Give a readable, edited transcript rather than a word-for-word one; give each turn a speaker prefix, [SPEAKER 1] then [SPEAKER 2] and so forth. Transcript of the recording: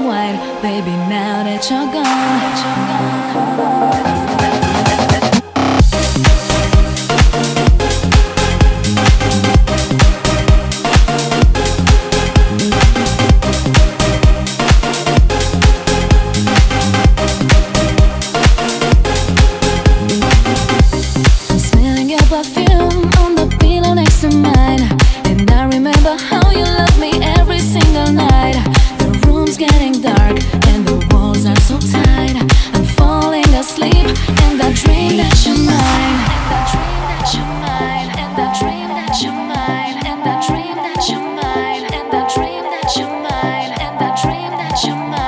[SPEAKER 1] and white. Baby, now that you're gone. Perfume on the pillow next to mine, and I remember how you loved me every single night. The room's getting dark and the walls are so tight. I'm falling asleep and I dream that you're mine. And I dream that you're mine. And I dream that you're mine. And I dream that you're mine. And I dream that you're mine. And I dream that you're mine.